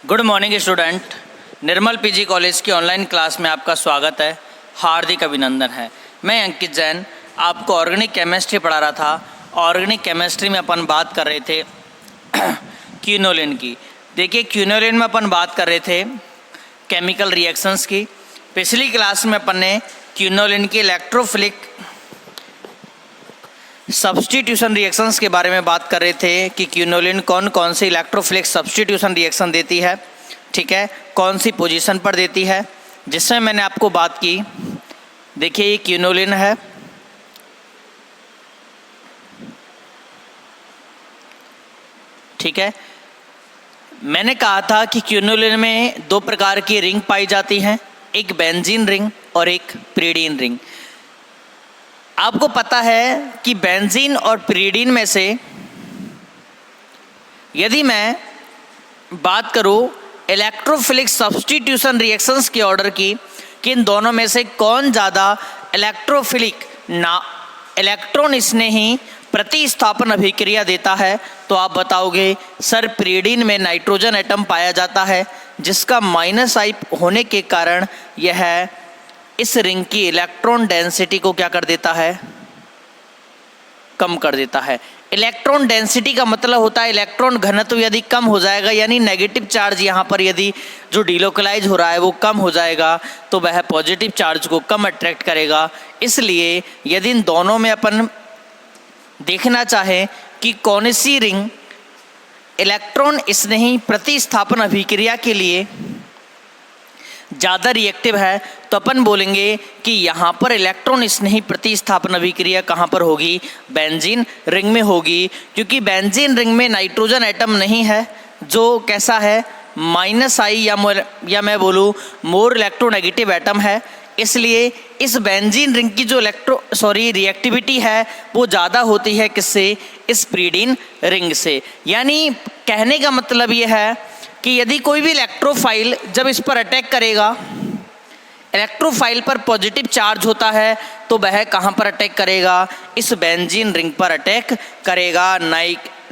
Good morning student. Nirmal PG college की online class में आपका स्वागत है, हार्दिक अभिनंदन है। मैं अंकित जैन आपको ऑर्गेनिक केमिस्ट्री पढ़ा रहा था। ऑर्गेनिक केमिस्ट्री में अपन बात कर रहे थे क्विनोलिन की। देखिए, क्विनोलिन में अपन बात कर रहे थे केमिकल रिएक्शंस की। पिछली क्लास में अपन ने क्विनोलिन की इलेक्ट्रोफिलिक सब्स्टिट्यूशन रिएक्शंस के बारे में बात कर रहे थे कि क्विनोलिन कौन कौन सी इलेक्ट्रोफिलिक सब्स्टिट्यूशन रिएक्शन देती है, ठीक है, कौन सी पोजीशन पर देती है, जिसमें मैंने आपको बात की। देखिए, ये क्विनोलिन है, ठीक है। मैंने कहा था कि क्विनोलिन में दो प्रकार की रिंग पाई जाती हैं, एक बेंजीन रिंग और एक पिरीडीन रिंग। आपको पता है कि बेंजीन और पिरीडीन में से यदि मैं बात करूं इलेक्ट्रोफिलिक सब्स्टिट्यूशन रिएक्शंस के ऑर्डर की कि इन दोनों में से कौन ज़्यादा इलेक्ट्रोफिलिक इलेक्ट्रॉन स्नेही प्रतिस्थापन अभिक्रिया देता है, तो आप बताओगे सर पिरीडीन में नाइट्रोजन एटम पाया जाता है, जिसका -I होने के कारण यह इस रिंग की इलेक्ट्रॉन डेंसिटी को क्या कर देता है, कम कर देता है। इलेक्ट्रॉन डेंसिटी का मतलब होता है इलेक्ट्रॉन घनत्व यदि कम हो जाएगा, यानी नेगेटिव चार्ज यहाँ पर यदि जो डिलोकलाइज हो रहा है वो कम हो जाएगा, तो वह पॉजिटिव चार्ज को कम अट्रैक्ट करेगा। इसलिए यदि इन दोनों में अपन देखना चाहें कि कौन सी रिंग इलेक्ट्रॉन स्नेही प्रतिस्थापन अभिक्रिया के लिए ज़्यादा रिएक्टिव है, तो अपन बोलेंगे कि यहाँ पर इलेक्ट्रॉन स्नेही प्रतिस्थापन अभिक्रिया कहाँ पर होगी, बेंजीन रिंग में होगी, क्योंकि बेंजीन रिंग में नाइट्रोजन एटम नहीं है, जो कैसा है -I या मैं बोलूँ मोर इलेक्ट्रोनेगेटिव एटम है। इसलिए इस बेंजीन रिंग की जो रिएक्टिविटी है वो ज़्यादा होती है किससे, इस पिरीडीन रिंग से। यानी कहने का मतलब ये है कि यदि कोई भी इलेक्ट्रोफाइल जब इस पर अटैक करेगा, इलेक्ट्रोफाइल पर पॉजिटिव चार्ज होता है, तो वह कहाँ पर अटैक करेगा, इस बेंजीन रिंग पर अटैक करेगा,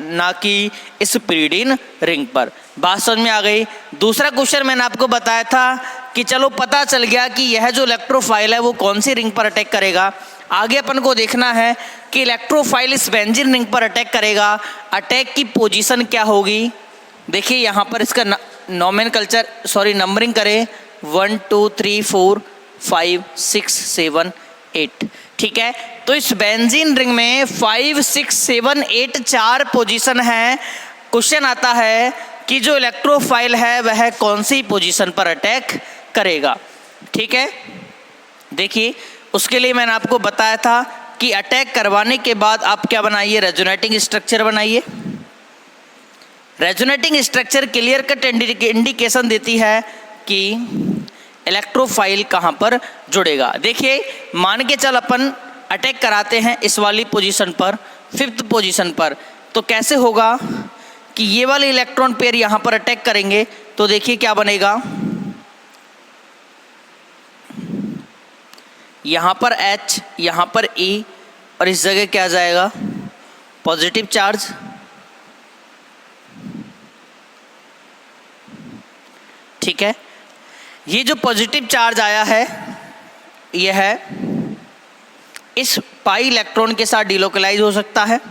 ना कि इस पिरीडीन रिंग पर। बात समझ में आ गई। दूसरा क्वेश्चन मैंने आपको बताया था कि चलो पता चल गया कि यह जो इलेक्ट्रोफाइल है वो कौन सी रिंग पर अटैक करेगा। आगे अपन को देखना है कि इलेक्ट्रोफाइल इस बेंजीन रिंग पर अटैक करेगा, अटैक की पोजीशन क्या होगी। देखिए, यहाँ पर इसका नंबरिंग करें 1 2 3 4 5 6 7 8, ठीक है। तो इस बेंजीन रिंग में 5 6 7 8 4 पोजीशन है। क्वेश्चन आता है कि जो इलेक्ट्रोफाइल है वह कौन सी पोजीशन पर अटैक करेगा, ठीक है। देखिए, उसके लिए मैंने आपको बताया था कि अटैक करवाने के बाद आप क्या बनाइए, रेजोनेटिंग स्ट्रक्चर बनाइए। Resonating structure clear cut indication देती है कि इलेक्ट्रोफाइल कहाँ पर जुड़ेगा। देखिए, मान के चल अपन अटैक कराते हैं इस वाली पोजीशन पर, 5th पोजीशन पर, तो कैसे होगा कि ये वाले इलेक्ट्रॉन पेयर यहाँ पर अटैक करेंगे, तो देखिए क्या बनेगा, यहाँ पर H, यहाँ पर E और इस जगह क्या आ जाएगा, पॉजिटिव चार्ज, ठीक है। ये जो पॉजिटिव चार्ज आया है यह है इस पाई इलेक्ट्रॉन के साथ डिलोकलाइज हो सकता है,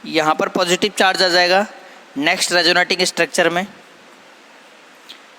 यहाँ पर पॉजिटिव चार्ज आ जाएगा। नेक्स्ट रेजोनेटिंग स्ट्रक्चर में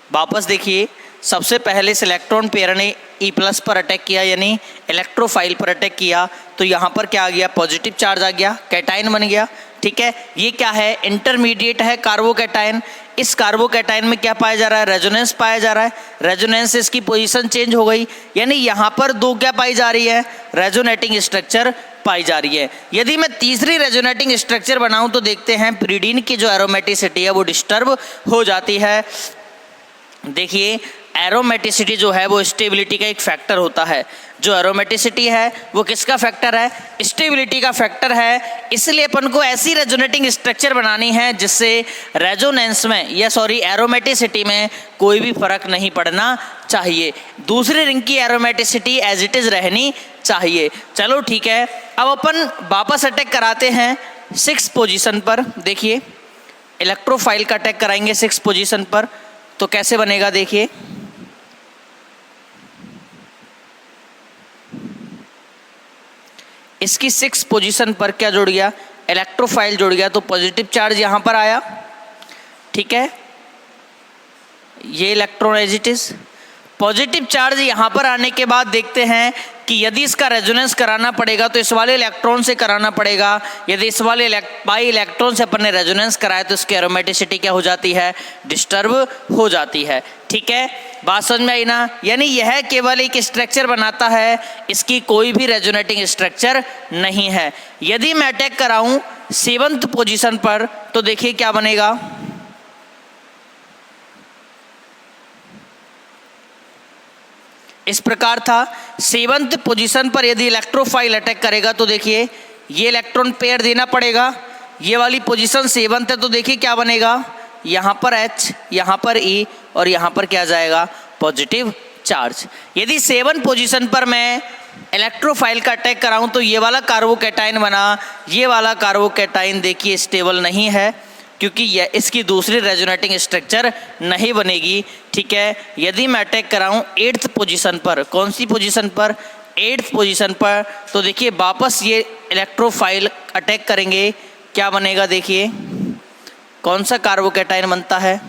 वापस देखिए, सबसे पहले इस इलेक्ट्रॉन पेयर ने E+ पर अटैक किया, यानी इलेक्ट्रोफाइल पर अटैक किया, तो यहाँ पर क्या आ गया, पॉजिटिव चार्ज आ गया, कैटाइन बन गया, ठीक है। ये क्या है, इंटरमीडिएट है, कार्बोकैटाइन। इस कार्बोकैटाइन में क्या पाया जा रहा है, रेजोनेंस पाया जा रहा है। रेजोनेंस से इसकी पोजीशन चेंज हो गई, यानी यहाँ पर दो क्या पाई जा रही है, रेजोनेटिंग स्ट्रक्चर पाई जा रही है। यदि मैं तीसरी रेजोनेटिंग स्ट्रक्चर बनाऊं तो देखते हैं पिरीडीन की जो एरोमेटिसिटी है वो डिस्टर्ब हो जाती है। देखिए, एरोमेटिसिटी जो है वो स्टेबिलिटी का एक फैक्टर होता है। जो एरोमेटिसिटी है वो किसका फैक्टर है? स्टेबिलिटी का फैक्टर है। इसलिए अपन को ऐसी रेजोनेटिंग स्ट्रक्चर बनानी है जिससे रेजोनेंस में या एरोमेटिसिटी में कोई भी फर्क नहीं पड़ना चाहिए। दूसरी रिंग की एरोमेटिसिटी एज इट इज रहनी चाहिए। चलो ठीक है, अब अपन वापस अटैक कराते हैं 6 पोजीशन पर। देखिए इलेक्ट्रोफाइल का अटैक कराएंगे 6 पोजीशन पर, तो कैसे बनेगा देखिए। इसकी 6 पोजीशन पर क्या जुड़ गया? इलेक्ट्रोफाइल जुड़ गया, तो पॉजिटिव चार्ज यहां पर आया। ठीक है, ये electron as it is. Positive charge यहां पर आने के बाद देखते हैं कि यदि इसका रेजोनेंस कराना पड़ेगा तो इस वाले इलेक्ट्रॉन से कराना पड़ेगा। यदि इस वाले बाई इलेक्ट्रॉन से अपन ने रेजोनेंस कराया तो इसकी एरोमेटिसिटी क्या हो जाती है? डिस्टर्ब हो जाती है। ठीक है, बात समझ में आई ना? यानी यह केवल एक स्ट्रक्चर बनाता है, इसकी कोई भी रेजोनेटिंग स्ट्रक्चर नहीं है। यदि मैं अटैक कराऊं 7th पोजीशन पर तो देखिए क्या बनेगा। इस प्रकार था। 7th पोजीशन पर यदि इलेक्ट्रोफाइल अटैक करेगा तो देखिए ये इलेक्ट्रॉन पेयर देना पड़ेगा। ये वाली पोजीशन 7th है तो देखिए क्या बनेगा, यहाँ पर H, यहाँ पर E और यहाँ पर क्या जाएगा? Positive charge. यदि 7 पोजीशन पर मैं इलेक्ट्रोफाइल का अटैक कराऊं तो ये वाला कार्बोकैटायन बना, ये वाला कार्बोकैटायन देखिए स्टेबल नहीं है क्योंकि यह इसकी दूसरी रेजोनेटिंग स्ट्रक्चर नहीं बनेगी। ठीक है, यदि मैं अटैक कराऊं 8th पोजीशन पर, कौन सी पोजीशन पर? 8th पोजीशन पर, तो देखिए वापस ये इलेक्ट्रोफाइल अटैक करेंगे, क्या बनेगा देखिए। कौन सा कार्बोकैटायन बनता है?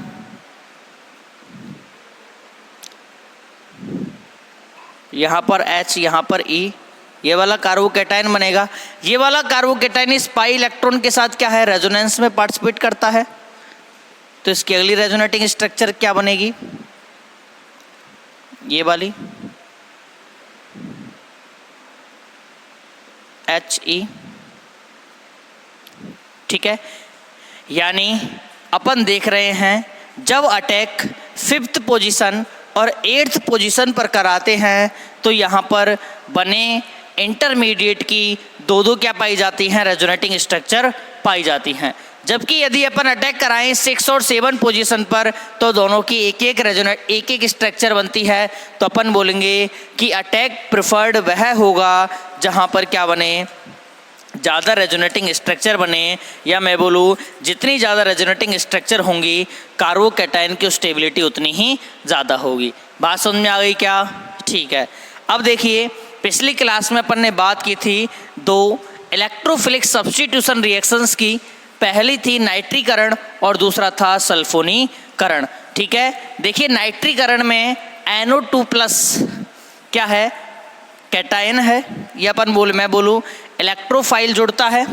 यहाँ पर H, यहाँ पर E, ये वाला कार्बोकैटायन बनेगा। ये वाला कार्बोकैटायन इस पाई इलेक्ट्रॉन के साथ क्या है? रेजोनेंस में पार्टिसिपेट करता है। तो इसकी अगली रेजोनेटिंग स्ट्रक्चर क्या बनेगी? ये वाली HE। ठीक है, यानी अपन देख रहे हैं जब अटैक 5th पोजीशन और 8th पोजीशन पर कराते हैं तो यहाँ पर बने इंटरमीडिएट की दो क्या पाई जाती हैं? रेजोनेटिंग स्ट्रक्चर पाई जाती हैं। जबकि यदि अपन अटैक कराएं 6 और 7 पोजीशन पर तो दोनों की एक एक स्ट्रक्चर बनती है। तो अपन बोलेंगे कि अटैक प्रिफर्ड वह होगा जहां पर क्या बने? ज़्यादा रेजोनेटिंग स्ट्रक्चर बने, या मैं बोलूँ जितनी ज़्यादा रेजोनेटिंग स्ट्रक्चर होंगी कार्बोकैटायन की स्टेबिलिटी उतनी ही ज़्यादा होगी। बात समझ में आ गई क्या? ठीक है, अब देखिए पिछली क्लास में अपन ने बात की थी 2 इलेक्ट्रोफिलिक सब्स्टिट्यूशन रिएक्शंस की। पहली थी नाइट्रीकरण और दूसरा था सल्फोनीकरण। ठीक है, देखिए नाइट्रीकरण में NO2+ क्या है? कैटायन है। या मैं बोलूँ इलेक्ट्रोफाइल जुड़ता है।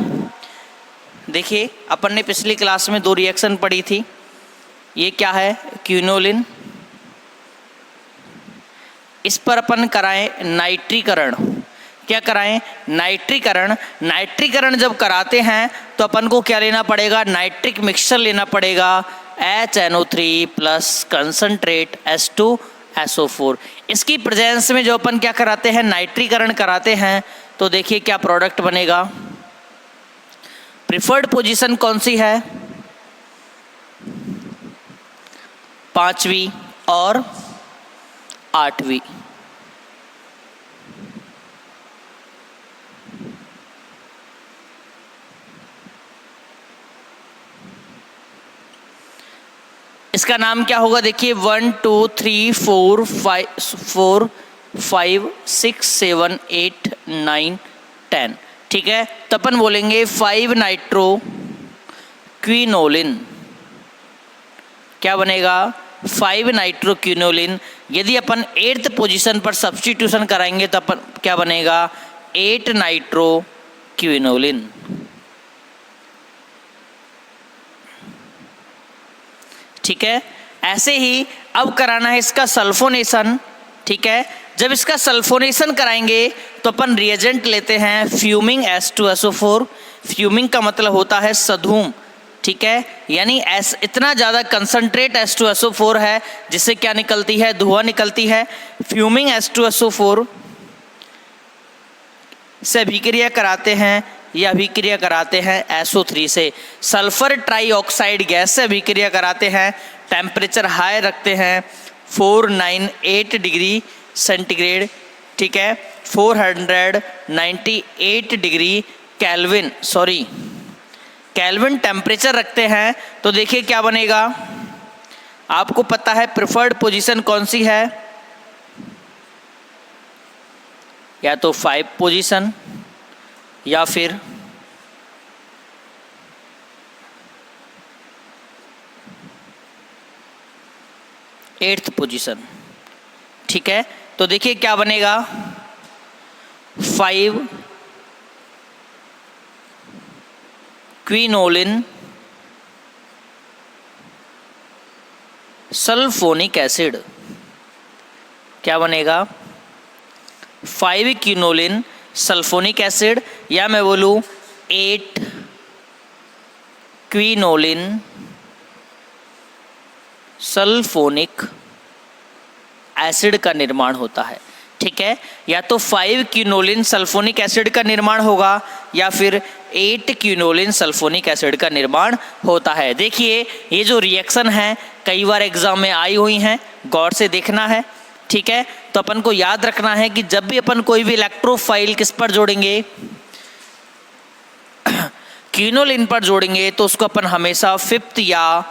देखिए अपन ने पिछली क्लास में 2 रिएक्शन पढ़ी थी। ये क्या है? क्विनोलिन। इस पर अपन कराएं नाइट्रीकरण। क्या कराएं? नाइट्रीकरण। नाइट्रीकरण जब कराते हैं तो अपन को क्या लेना पड़ेगा? नाइट्रिक मिक्सचर लेना पड़ेगा, HNO3+ कंसंट्रेट H2SO4। इसकी प्रेजेंस में जो अपन क्या कराते हैं? नाइट्रीकरण कराते हैं। तो देखिए क्या प्रोडक्ट बनेगा। प्रिफर्ड पोजीशन कौन सी है? 5वीं और 8वीं। इसका नाम क्या होगा? देखिए 1 2 3 4 5 6 7 8 9 10। ठीक है, तो अपन बोलेंगे 5 नाइट्रो क्विनोलिन। क्या बनेगा? 5 नाइट्रो क्विनोलिन। यदि अपन 8th पोजीशन पर सब्स्टिट्यूशन कराएंगे तो अपन क्या बनेगा? 8 नाइट्रो क्विनोलिन। ठीक है, ऐसे ही अब कराना है इसका सल्फोनेशन। ठीक है, जब इसका सल्फोनेशन कराएंगे तो अपन रिएजेंट लेते हैं फ्यूमिंग H2SO4। फ्यूमिंग का मतलब होता है सधूम। ठीक है, यानी इतना ज़्यादा कंसनट्रेट H2SO4 है जिससे क्या निकलती है, धुआं निकलती है। फ्यूमिंग H2SO4 से अभिक्रिया कराते हैं या अभिक्रिया कराते हैं SO3 से। सल्फर ट्राईऑक्साइड गैस से अभिक्रिया कराते हैं, टेम्परेचर हाई रखते हैं 498 डिग्री सेंटीग्रेड, ठीक है, 498 डिग्री केल्विन टेम्परेचर रखते हैं। तो देखिए क्या बनेगा, आपको पता है प्रिफर्ड पोजीशन कौन सी है, या तो 5 पोजीशन या फिर 8th पोजीशन, ठीक है। तो देखिए क्या बनेगा, 5 क्विनोलिन सल्फोनिक एसिड, क्या बनेगा, 5 क्विनोलिन सल्फोनिक एसिड, या मैं बोलूँ 8 क्विनोलिन सल्फोनिक एसिड का निर्माण होता है, ठीक है। या तो 5 क्विनोलिन सल्फोनिक एसिड का निर्माण होगा या फिर 8 क्विनोलिन सल्फोनिक एसिड का निर्माण होता है। देखिए ये जो रिएक्शन है कई बार एग्जाम में आई हुई हैं, गौर से देखना है, ठीक है। तो अपन को याद रखना है कि जब भी अपन कोई भी इलेक्ट्रोफाइल किस पर जोड़ेंगे, क्विनोलिन पर जोड़ेंगे, तो उसको अपन हमेशा 5th या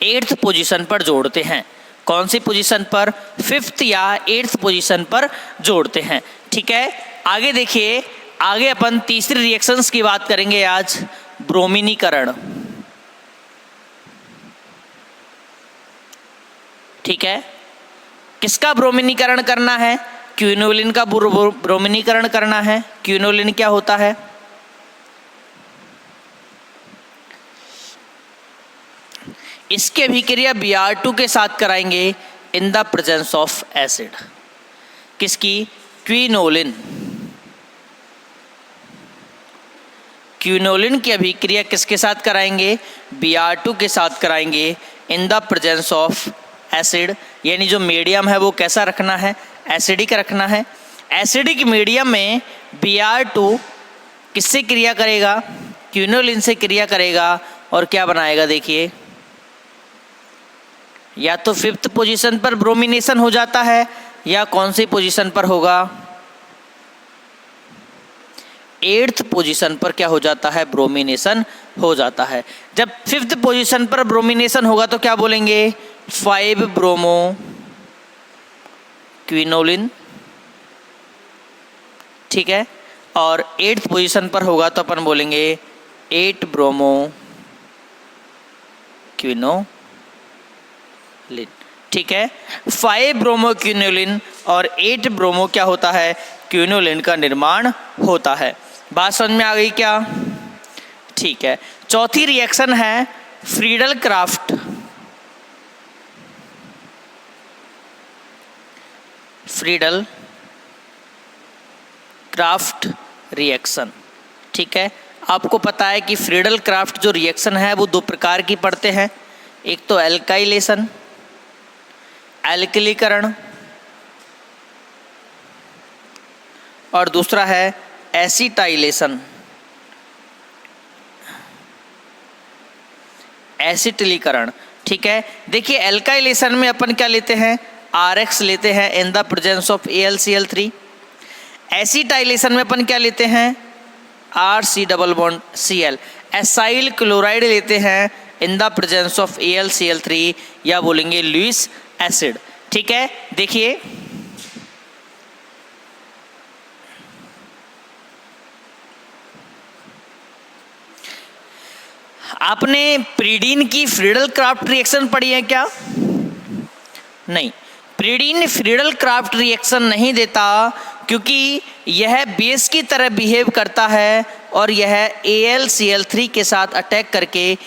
8th पोजीशन पर जोड़ते हैं। कौन सी पोजीशन पर, 5th या 8th पोजीशन पर जोड़ते हैं, ठीक है। आगे देखिए, आगे अपन तीसरी रिएक्शंस की बात करेंगे आज, ब्रोमीनीकरण, ठीक है। किसका ब्रोमीनीकरण करना है, क्विनोलिन का ब्रोमीनीकरण करना है। क्विनोलिन क्या होता है, इसकी अभिक्रिया Br2 के साथ कराएंगे in the presence of acid. किसकी, क्विनोलिन की अभिक्रिया किसके साथ कराएंगे, Br2 के साथ कराएंगे in the presence of acid. यानी जो मीडियम है वो कैसा रखना है, एसिडिक रखना है। एसिडिक मीडियम में Br2 किससे क्रिया करेगा, क्विनोलिन से क्रिया करेगा और क्या बनाएगा, देखिए या तो 5th पोजीशन पर ब्रोमिनेशन हो जाता है या कौन सी पोजीशन पर होगा, 8th पोजीशन पर क्या हो जाता है, ब्रोमिनेशन हो जाता है। जब 5th पोजीशन पर ब्रोमिनेशन होगा तो क्या बोलेंगे, 5 ब्रोमो क्विनोलिन, ठीक है। और 8th पोजीशन पर होगा तो अपन बोलेंगे 8 ब्रोमो क्विनोलिन, ठीक है। 5 ब्रोमो क्विनोलिन और 8 ब्रोमो क्या होता है, क्विनोलिन का निर्माण होता है। बात समझ में आ गई क्या, ठीक है। चौथी रिएक्शन है फ्रीडल क्राफ्ट रिएक्शन, ठीक है। आपको पता है कि फ्रीडल क्राफ्ट जो रिएक्शन है वो 2 प्रकार की पड़ते हैं, एक तो एल्काइलेशन, एल्किलीकरण, और दूसरा है एसिटाइलेशन, एसिटिलीकरण, ठीक है। देखिए एल्काइलेशन में अपन क्या लेते हैं, RX लेते हैं in the presence of AlCl3। Acetylation में अपन क्या लेते हैं, RC double bond Cl। Acyl chloride लेते हैं in the presence of AlCl3 या बोलेंगे लुईस एसिड, ठीक है। देखिए आपने प्रीडीन की फ्रीडल क्राफ्ट रिएक्शन पढ़ी है क्या, नहीं। प्रीडीन फ्रीडल क्राफ्ट रिएक्शन नहीं देता क्योंकि यह बेस की तरह बिहेव करता है और यह AlCl3 के साथ अटैक करके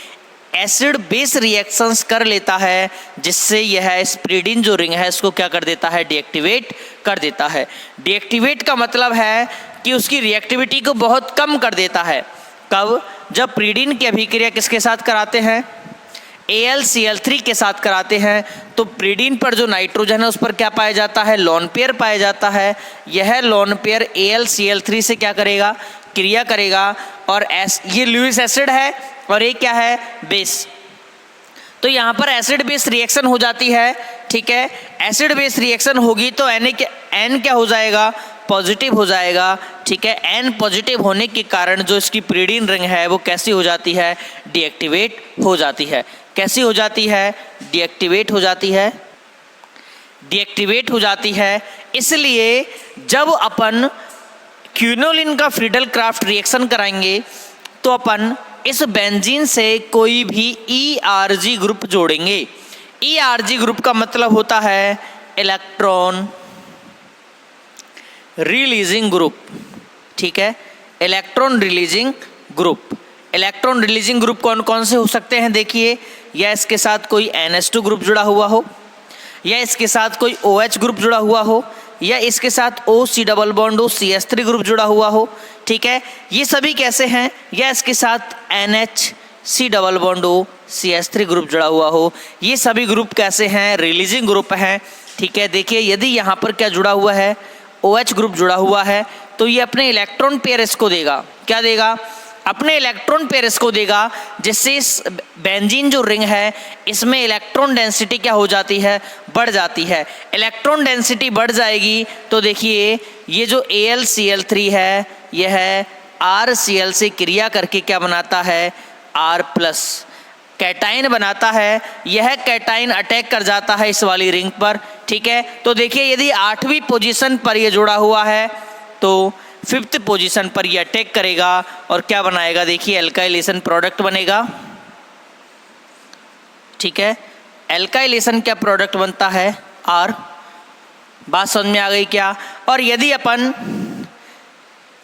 एसिड बेस रिएक्शंस कर लेता है, जिससे यह स्प्रीडीन जो रिंग है इसको क्या कर देता है, डीएक्टिवेट कर देता है। डीएक्टिवेट का मतलब है कि उसकी रिएक्टिविटी को बहुत कम कर देता है। कब, जब प्रीडीन की अभिक्रिया किसके साथ कराते हैं, AlCl3 के साथ कराते हैं, तो प्रीडीन पर जो नाइट्रोजन है उस पर क्या पाया जाता है, लोन पेयर पाया जाता है। यह लोन पेयर AlCl3 से क्या करेगा, क्रिया करेगा, और ये लुईस एसिड है और ये क्या है, बेस। तो यहाँ पर एसिड बेस रिएक्शन हो जाती है, ठीक है। एसिड बेस रिएक्शन होगी तो N क्या हो जाएगा, पॉजिटिव हो जाएगा, ठीक है। N पॉजिटिव होने के कारण जो इसकी प्रीडीन रिंग है वो कैसी हो जाती है, डीएक्टिवेट हो जाती है। कैसी हो जाती है, डीएक्टिवेट हो जाती है, डीएक्टिवेट हो जाती है। इसलिए जब अपन क्विनोलिन का फ्रीडल क्राफ्ट रिएक्शन कराएंगे तो अपन इस बेंजीन से कोई भी ERG ग्रुप जोड़ेंगे। ERG ग्रुप का मतलब होता है इलेक्ट्रॉन रिलीजिंग ग्रुप, ठीक है, electron releasing group. Electron releasing group कौन कौन से हो सकते हैं, देखिए, या इसके साथ कोई NH2 ग्रुप जुड़ा हुआ हो, या इसके साथ कोई OH ग्रुप जुड़ा हुआ हो, या इसके साथ OC double bond CH3 group जुड़ा हुआ हो, ठीक है। ये सभी कैसे हैं, या इसके साथ NHC double bond CH3 group जुड़ा हुआ हो, ये सभी ग्रुप कैसे हैं, रिलीजिंग ग्रुप हैं, ठीक है। देखिए यदि यहाँ पर क्या जुड़ा हुआ है, OH ग्रुप जुड़ा हुआ है, तो ये अपने इलेक्ट्रॉन पेयर इसको देगा, क्या देगा, अपने इलेक्ट्रॉन पेयर इसको देगा, जिससे इस बेंजीन जो रिंग है इसमें इलेक्ट्रॉन डेंसिटी क्या हो जाती है, बढ़ जाती है। इलेक्ट्रॉन डेंसिटी बढ़ जाएगी तो देखिए ये जो AlCl3 है यह RCl से क्रिया करके क्या बनाता है, R+, कैटाइन बनाता है। यह कैटाइन अटैक कर जाता है इस वाली रिंग पर, ठीक है। तो देखिए यदि 8वीं पोजीशन पर ये जुड़ा हुआ है तो 5th पोजीशन पर ये अटैक करेगा और क्या बनाएगा, देखिए एल्काइलेशन प्रोडक्ट बनेगा, ठीक है। एल्काइलेशन क्या प्रोडक्ट बनता है, R। बात समझ में आ गई क्या। और यदि अपन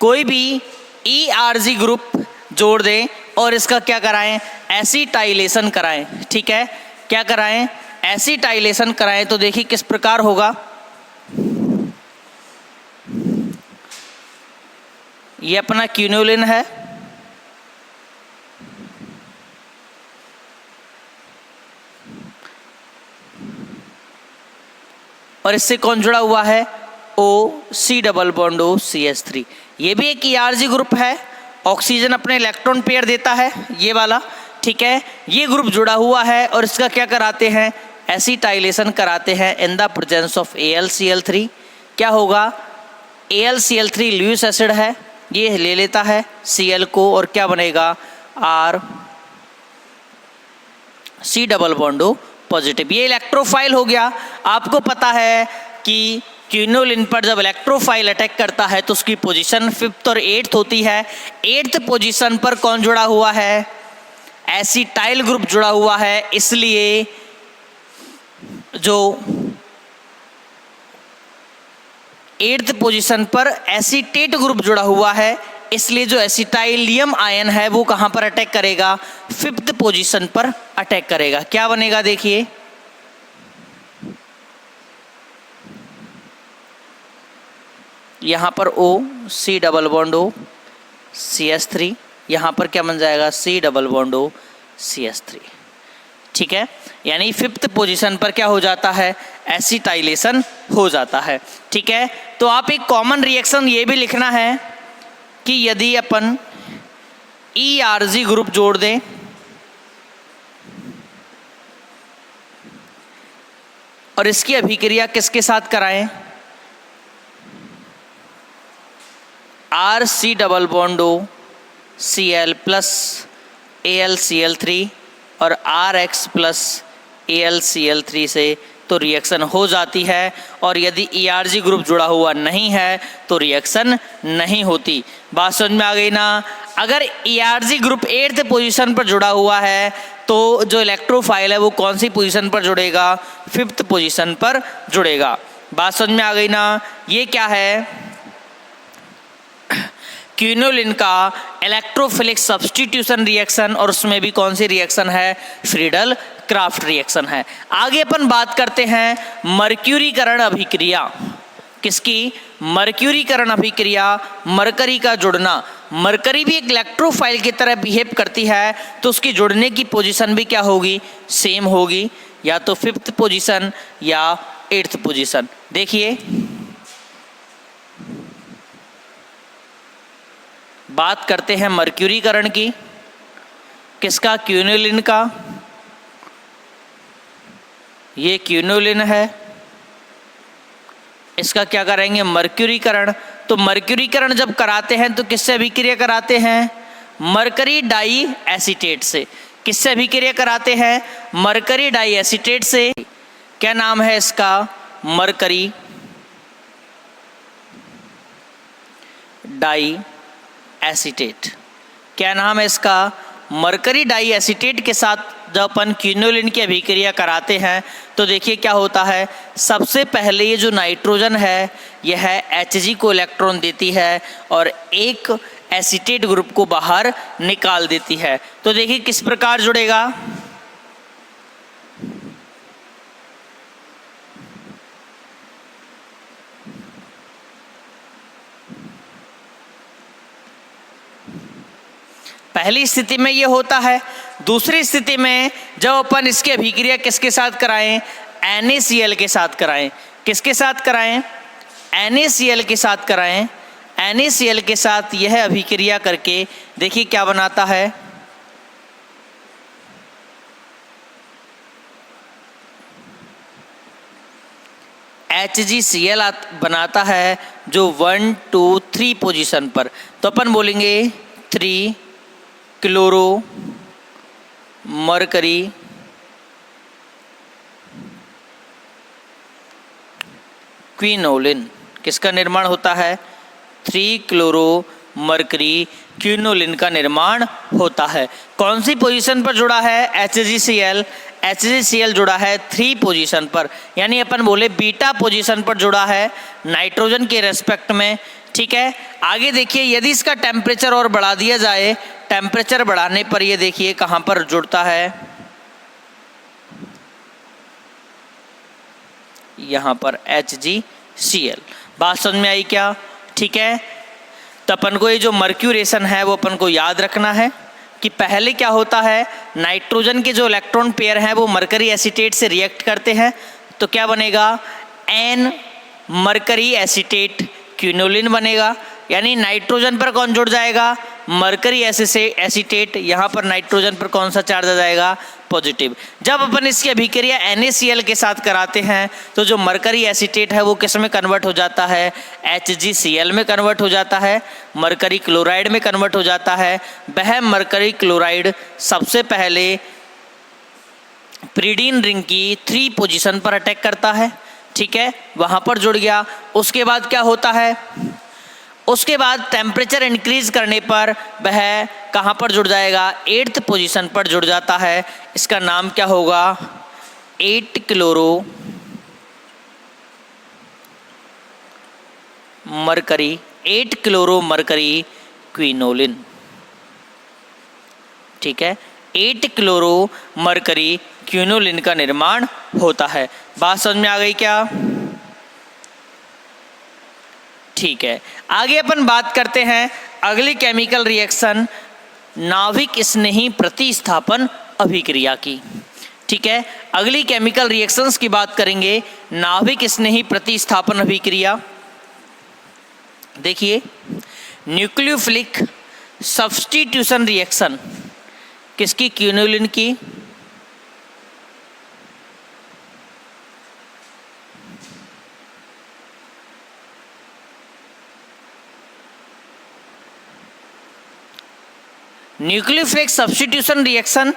कोई भी ERG ग्रुप जोड़ दें और इसका क्या कराएं, एसिटाइलेशन कराएं, ठीक है, क्या कराएं, एसिटाइलेशन कराएं, तो देखिए किस प्रकार होगा। ये अपना क्विनोलिन है, और इससे कौन जुड़ा हुआ है, OC डबल बॉन्ड CH3। ये भी एक ERG ग्रुप है, ऑक्सीजन अपने इलेक्ट्रॉन पेयर देता है ये वाला, ठीक है। ये ग्रुप जुड़ा हुआ है और इसका क्या कराते हैं, एसिटाइलेशन कराते हैं in the presence of AlCl3। क्या होगा, AlCl3 लुईस एसिड है, ये ले लेता है Cl को और क्या बनेगा, RC डबल बॉन्ड पॉजिटिव। ये इलेक्ट्रोफाइल हो गया। आपको पता है कि क्विनोलिन पर जब इलेक्ट्रोफाइल अटैक करता है तो उसकी पोजीशन 5th और 8th होती है। 8th पोजीशन पर कौन जुड़ा हुआ है, एसिटाइल ग्रुप जुड़ा हुआ है, इसलिए जो 8th पोजीशन पर एसीटेट ग्रुप जुड़ा हुआ है, इसलिए जो एसिटाइलियम आयन है वो कहाँ पर अटैक करेगा, 5th पोजीशन पर अटैक करेगा। क्या बनेगा, देखिए यहाँ पर OC डबल बॉन्ड CH3, यहाँ पर क्या बन जाएगा, C डबल बॉन्ड CH3, ठीक है। यानी 5th पोजीशन पर क्या हो जाता है, एसिटाइलेशन हो जाता है, ठीक है। तो आप एक कॉमन रिएक्शन ये भी लिखना है कि यदि अपन ERG ग्रुप जोड़ दें और इसकी अभिक्रिया किसके साथ कराएं, RC double bond Cl plus AlCl3 और RX प्लस AlCl3 से, तो रिएक्शन हो जाती है। और यदि ERG ग्रुप जुड़ा हुआ नहीं है तो रिएक्शन नहीं होती। बात समझ में आ गई ना। अगर ERG ग्रुप 8th पोजीशन पर जुड़ा हुआ है तो जो इलेक्ट्रोफाइल है वो कौन सी पोजीशन पर जुड़ेगा, 5th पोजीशन पर जुड़ेगा। बात समझ में आ गई ना। ये क्या है, क्विनोलिन का इलेक्ट्रोफिलिक सब्स्टिट्यूशन रिएक्शन, और उसमें भी कौन सी रिएक्शन है, फ्रीडल क्राफ्ट रिएक्शन है। आगे अपन बात करते हैं मर्क्यूरीकरण अभिक्रिया। किसकी, मर्क्यूरीकरण अभिक्रिया, मरकरी का जुड़ना। मरकरी भी एक इलेक्ट्रोफाइल की तरह बिहेव करती है, तो उसकी जुड़ने की पोजीशन भी क्या होगी, सेम होगी, या तो 5th पोजीशन या 8th पोजीशन। देखिए बात करते हैं मर्क्यूरीकरण की, किसका, क्विनोलिन का। ये क्विनोलिन है, इसका क्या करेंगे, मर्क्यूरीकरण। तो मर्क्यूरीकरण जब कराते हैं तो किससे अभिक्रिया कराते हैं, मरकरी डाई एसीटेट से। किससे अभिक्रिया कराते हैं, मरकरी डाई एसीटेट से। क्या नाम है इसका, मरकरी डाई एसीटेट। क्या नाम है इसका, मरकरी डाई एसीटेट के साथ जब अपन क्विनोलिन की अभिक्रिया कराते हैं तो देखिए क्या होता है। सबसे पहले ये जो नाइट्रोजन है यह Hg को इलेक्ट्रॉन देती है और एक एसीटेट ग्रुप को बाहर निकाल देती है। तो देखिए किस प्रकार जुड़ेगा, पहली स्थिति में ये होता है। दूसरी स्थिति में जब अपन इसकी अभिक्रिया किसके साथ कराएं, NaCl के साथ कराएं। किसके साथ कराएं, NaCl के साथ कराएं। NaCl के साथ यह अभिक्रिया करके देखिए क्या बनाता है, HgCl बनाता है, जो 1 2 3 पोजीशन पर। तो अपन बोलेंगे 3 क्लोरो मरकरी क्विनोलिन। किसका निर्माण होता है, 3 क्लोरो मरकरी क्विनोलिन का निर्माण होता है। कौन सी पोजीशन पर जुड़ा है, HgCl। HgCl जुड़ा है 3 पोजीशन पर, यानी अपन बोले बीटा पोजीशन पर जुड़ा है नाइट्रोजन के रेस्पेक्ट में। ठीक है, आगे देखिए यदि इसका टेम्परेचर और बढ़ा दिया जाए, टेम्परेचर बढ़ाने पर ये देखिए कहाँ पर जुड़ता है, यहाँ पर HgCl। बात समझ में आई क्या, ठीक है। तो अपन को ये जो मर्क्यूरेशन है वो अपन को याद रखना है कि पहले क्या होता है, नाइट्रोजन के जो इलेक्ट्रॉन पेयर हैं वो मरकरी एसीटेट से रिएक्ट करते हैं, तो क्या बनेगा, N मरकरी एसीटेट क्विनोलिन बनेगा। यानी नाइट्रोजन पर कौन जुड़ जाएगा, मरकरी एसीटेट। यहाँ पर नाइट्रोजन पर कौन सा चार्ज आ जाएगा, पॉजिटिव। जब अपन इसकी अभिक्रिया NaCl के साथ कराते हैं तो जो मरकरी एसीटेट है वो किस में कन्वर्ट हो जाता है, HgCl में कन्वर्ट हो जाता है, मरकरी क्लोराइड में कन्वर्ट हो जाता है। वह मरकरी क्लोराइड सबसे पहले प्रीडीन रिंग की 3 पोजीशन पर अटैक करता है। ठीक है, वहाँ पर जुड़ गया। उसके बाद क्या होता है, उसके बाद टेम्परेचर इंक्रीज करने पर वह कहाँ पर जुड़ जाएगा, 8th पोजीशन पर जुड़ जाता है। इसका नाम क्या होगा, 8 chloro mercury 8 chloro mercury quinoline. ठीक है, 8 क्लोरो मरकरी क्विनोलिन का निर्माण होता है। बात समझ में आ गई क्या, ठीक है। आगे अपन बात करते हैं अगली केमिकल रिएक्शन, नाभिक स्नेही प्रतिस्थापन अभिक्रिया की। ठीक है, अगली केमिकल रिएक्शंस की बात करेंगे, नाभिक स्नेही प्रतिस्थापन अभिक्रिया। देखिए, न्यूक्लियोफिलिक सब्स्टिट्यूशन रिएक्शन किसकी, क्विनोलिन की। न्यूक्लियोफिलिक सब्स्टिट्यूशन रिएक्शन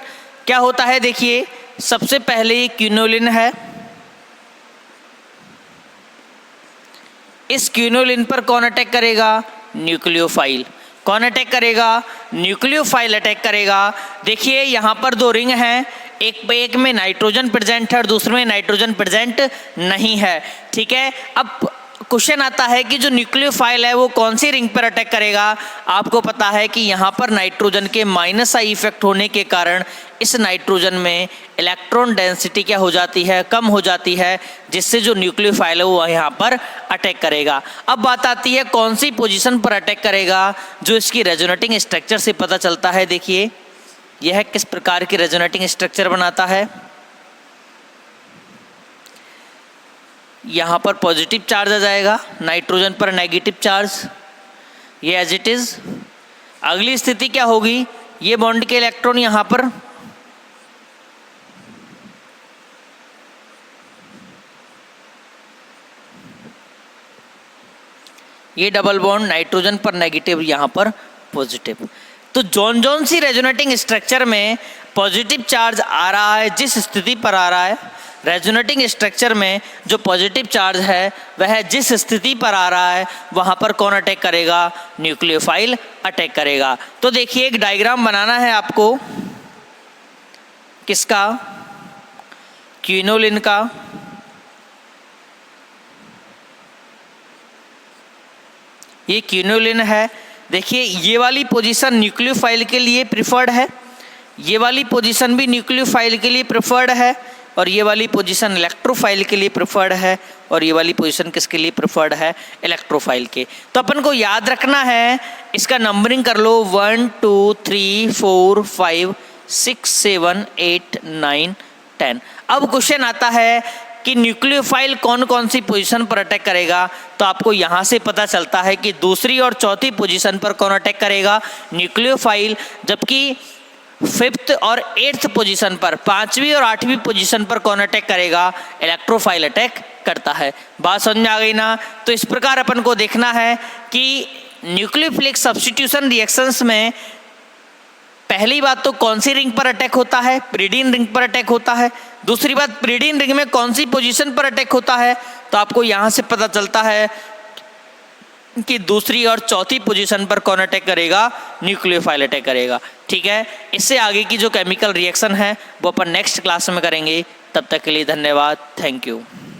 क्या होता है, देखिए सबसे पहले ये क्विनोलिन है, इस क्विनोलिन पर कौन अटैक करेगा, न्यूक्लियोफाइल। कौन अटैक करेगा, न्यूक्लियोफाइल अटैक करेगा। देखिए यहाँ पर 2 रिंग हैं, एक में नाइट्रोजन प्रेजेंट है और दूसरे में नाइट्रोजन प्रेजेंट नहीं है। ठीक है, अब क्वेश्चन आता है कि जो न्यूक्लियोफाइल है वो कौन सी रिंग पर अटैक करेगा। आपको पता है कि यहाँ पर नाइट्रोजन के माइनस आई इफेक्ट होने के कारण इस नाइट्रोजन में इलेक्ट्रॉन डेंसिटी क्या हो जाती है, कम हो जाती है, जिससे जो न्यूक्लियोफाइल है वो यहाँ पर अटैक करेगा। अब बात आती है कौन सी पोजीशन पर अटैक करेगा, जो इसकी रेजोनेटिंग स्ट्रक्चर से पता चलता है। देखिए यह किस प्रकार की रेजोनेटिंग स्ट्रक्चर बनाता है। यहाँ पर पॉजिटिव चार्ज आ जाएगा, नाइट्रोजन पर नेगेटिव चार्ज, ये एज इट इज। अगली स्थिति क्या होगी, ये बॉन्ड के इलेक्ट्रॉन यहाँ पर ये डबल बॉन्ड, नाइट्रोजन पर नेगेटिव, यहाँ पर पॉजिटिव। तो जौन जौन सी रेजोनेटिंग स्ट्रक्चर में पॉजिटिव चार्ज आ रहा है, जिस स्थिति पर आ रहा है, रेजोनेटिंग स्ट्रक्चर में जो पॉजिटिव चार्ज है वह जिस स्थिति पर आ रहा है वहाँ पर कौन अटैक करेगा, न्यूक्लियोफाइल अटैक करेगा। तो देखिए एक डायग्राम बनाना है आपको, किसका, क्विनोलिन का। ये क्विनोलिन है। देखिए ये वाली पोजीशन न्यूक्लियोफाइल के लिए प्रिफर्ड है, ये वाली पोजीशन भी न्यूक्लियोफाइल के लिए प्रिफर्ड है, और ये वाली पोजीशन इलेक्ट्रोफाइल के लिए प्रिफर्ड है, और ये वाली पोजीशन किसके लिए प्रिफर्ड है, इलेक्ट्रोफाइल के। तो अपन को याद रखना है, इसका नंबरिंग कर लो 1 2 3 4 5 6 7 8 9 10। अब क्वेश्चन आता है कि न्यूक्लियोफाइल कौन कौन सी पोजीशन पर अटैक करेगा। तो आपको यहाँ से पता चलता है कि दूसरी और चौथी पोजीशन पर कौन अटैक करेगा, न्यूक्लियोफाइल, जबकि फिफ्थ और एट्थ पोजीशन पर, पांचवी और आठवीं पोजीशन पर कौन अटैक करेगा, इलेक्ट्रोफाइल अटैक करता है। बात समझ में आ गई ना। तो इस प्रकार अपन को देखना है कि न्यूक्लियोफिलिक सब्स्टिट्यूशन रिएक्शंस में पहली बात तो कौन सी रिंग पर अटैक होता है, पिरिडीन रिंग पर अटैक होता है। दूसरी बात पिरिडीन रिंग में कौन सी पोजीशन पर अटैक होता है, तो आपको यहाँ से पता चलता है कि दूसरी और चौथी पोजीशन पर कौन अटैक करेगा, न्यूक्लियोफाइल अटैक करेगा। ठीक है, इससे आगे की जो केमिकल रिएक्शन है वो अपन नेक्स्ट क्लास में करेंगे। तब तक के लिए धन्यवाद, थैंक यू।